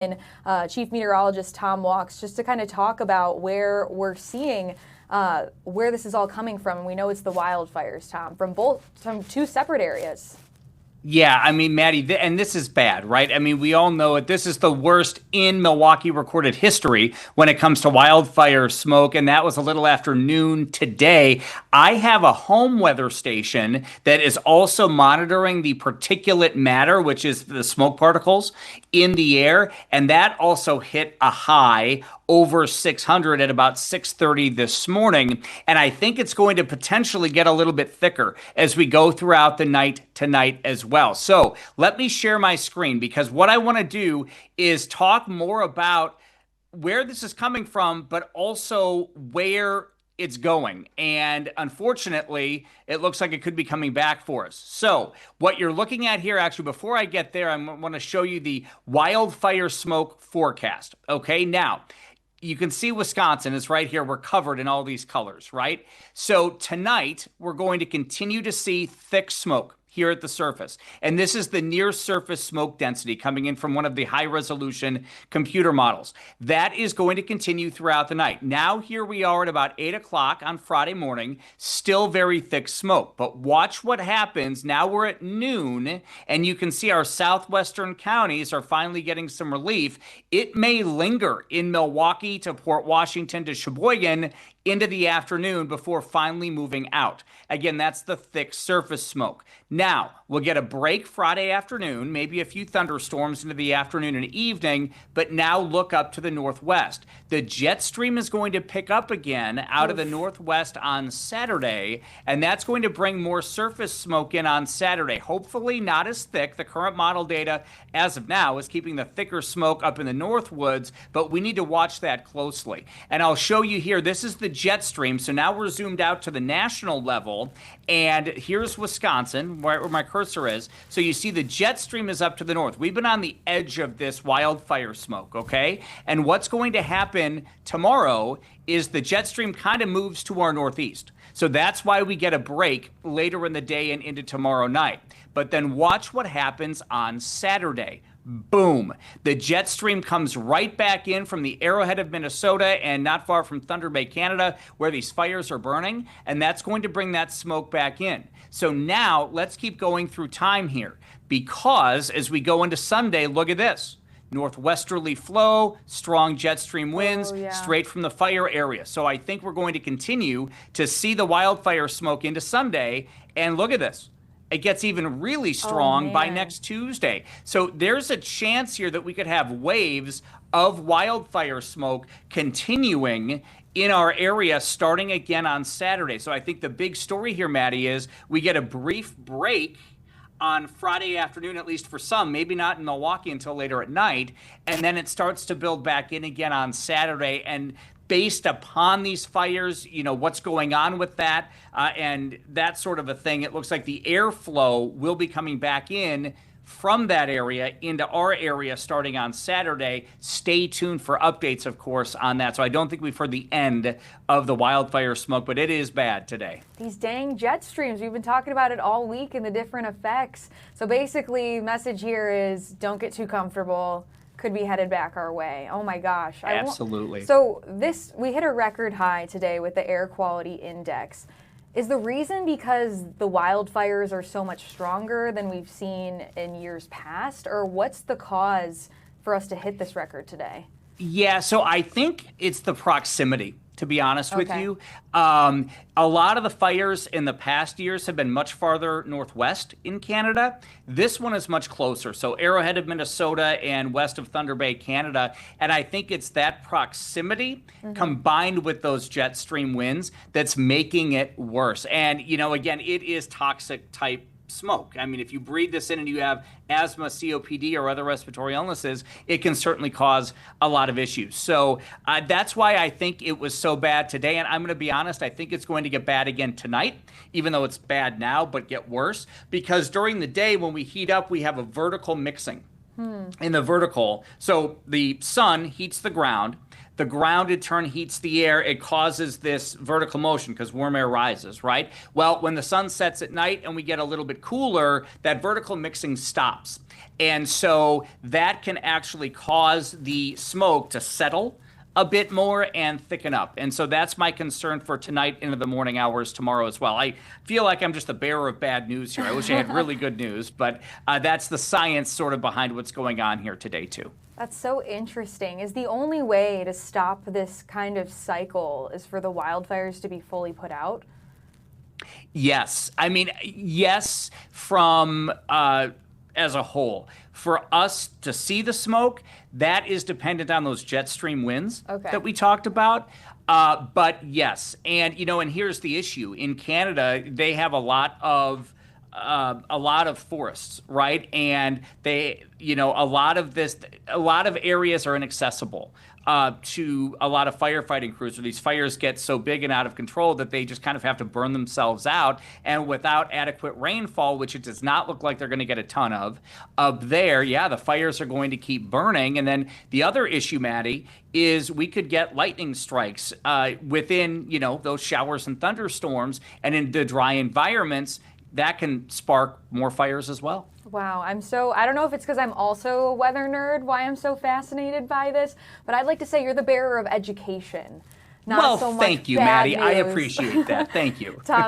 Chief Meteorologist Tom Wachs, just to kind of talk about where we're seeing where this is all coming from. And we know it's the wildfires, Tom, from two separate areas. Yeah, I mean, Maddie, and this is bad, right? I mean, we all know it. This is the worst in Milwaukee recorded history when it comes to wildfire smoke, and that was a little after noon today. I have a home weather station that is also monitoring the particulate matter, which is the smoke particles in the air, and that also hit a high over 600 at about 6:30 this morning. And I think it's going to potentially get a little bit thicker as we go throughout the night tonight as well. So let me share my screen, because what I want to do is talk more about where this is coming from, but also where it's going. And unfortunately, it looks like it could be coming back for us. So what you're looking at here, actually, before I get there, I want to show you the wildfire smoke forecast. Okay, now, you can see Wisconsin is right here. We're covered in all these colors, right? So tonight, we're going to continue to see thick smoke here at the surface. And this is the near surface smoke density coming in from one of the high resolution computer models. That is going to continue throughout the night. Now, here we are at about 8 o'clock on Friday morning, still very thick smoke. But watch what happens. Now we're at noon, and you can see our southwestern counties are finally getting some relief. It may linger in Milwaukee to Port Washington to Sheboygan into the afternoon before finally moving out. Again, that's the thick surface smoke. Now, we'll get a break Friday afternoon, maybe a few thunderstorms into the afternoon and evening, but now look up to the northwest. The jet stream is going to pick up again out of the northwest on Saturday, and that's going to bring more surface smoke in on Saturday. Hopefully not as thick. The current model data as of now is keeping the thicker smoke up in the north woods, but we need to watch that closely. And I'll show you here, this is the jet stream. So now we're zoomed out to the national level, and here's Wisconsin, where my cursor is. So you see the jet stream is up to the north. We've been on the edge of this wildfire smoke, okay? And what's going to happen tomorrow is the jet stream kind of moves to our northeast. So that's why we get a break later in the day and into tomorrow night. But then watch what happens on Saturday. Boom. The jet stream comes right back in from the arrowhead of Minnesota and not far from Thunder Bay, Canada, where these fires are burning, and that's going to bring that smoke back in. So now let's keep going through time here, because as we go into Sunday, look at this. Northwesterly flow, strong jet stream winds, straight from the fire area. So I think we're going to continue to see the wildfire smoke into Sunday, and look at this. It gets even really strong by next Tuesday. So there's a chance here that we could have waves of wildfire smoke continuing in our area starting again on Saturday. So I think the big story here, Maddie, is we get a brief break on Friday afternoon, at least for some, maybe not in Milwaukee until later at night, and then it starts to build back in again on Saturday. And based upon these fires, you know, what's going on with that and that sort of a thing, it looks like the airflow will be coming back in from that area into our area starting on Saturday. Stay tuned for updates, of course, on that. So I don't think we've heard the end of the wildfire smoke, but it is bad today. These dang jet streams, we've been talking about it all week and the different effects. So basically, message here is don't get too comfortable. Could be headed back our way. Oh my gosh. Absolutely. So we hit a record high today with the air quality index. Is the reason because the wildfires are so much stronger than we've seen in years past, or what's the cause for us to hit this record today? Yeah, so I think it's the proximity, to be honest with you. A lot of the fires in the past years have been much farther northwest in Canada. This one is much closer. So arrowhead of Minnesota and west of Thunder Bay, Canada. And I think it's that proximity combined with those jet stream winds that's making it worse. And, you know, again, it is toxic type smoke. I mean, if you breathe this in and you have asthma, COPD, or other respiratory illnesses, it can certainly cause a lot of issues. So that's why I think it was so bad today. And I'm going to be honest, I think it's going to get bad again tonight, even though it's bad now, but get worse. Because during the day when we heat up, we have a vertical mixing in the vertical. So the sun heats the ground. the ground in turn heats the air. It causes this vertical motion because warm air rises, right? Well, when the sun sets at night and we get a little bit cooler, that vertical mixing stops. And so that can actually cause the smoke to settle a bit more and thicken up. And so that's my concern for tonight into the morning hours tomorrow as well. I feel like I'm just the bearer of bad news here. I wish I had really good news, but that's the science sort of behind what's going on here today too. That's so interesting. Is the only way to stop this kind of cycle is for the wildfires to be fully put out? Yes. I mean, yes, from as a whole. For us to see the smoke, that is dependent on those jet stream winds that we talked about. But yes, and and here's the issue: in Canada, they have a lot of forests, right? And they, a lot of areas are inaccessible to a lot of firefighting crews, where these fires get so big and out of control that they just kind of have to burn themselves out. And without adequate rainfall, which it does not look like they're going to get a ton of there, the fires are going to keep burning. And then the other issue, Maddie, is we could get lightning strikes within, those showers and thunderstorms, and in the dry environments, that can spark more fires as well. Wow, I don't know if it's because I'm also a weather nerd, why I'm so fascinated by this, but I'd like to say you're the bearer of education. Not so much thank you, bad Maddie. news. I appreciate that. Thank you. Tom,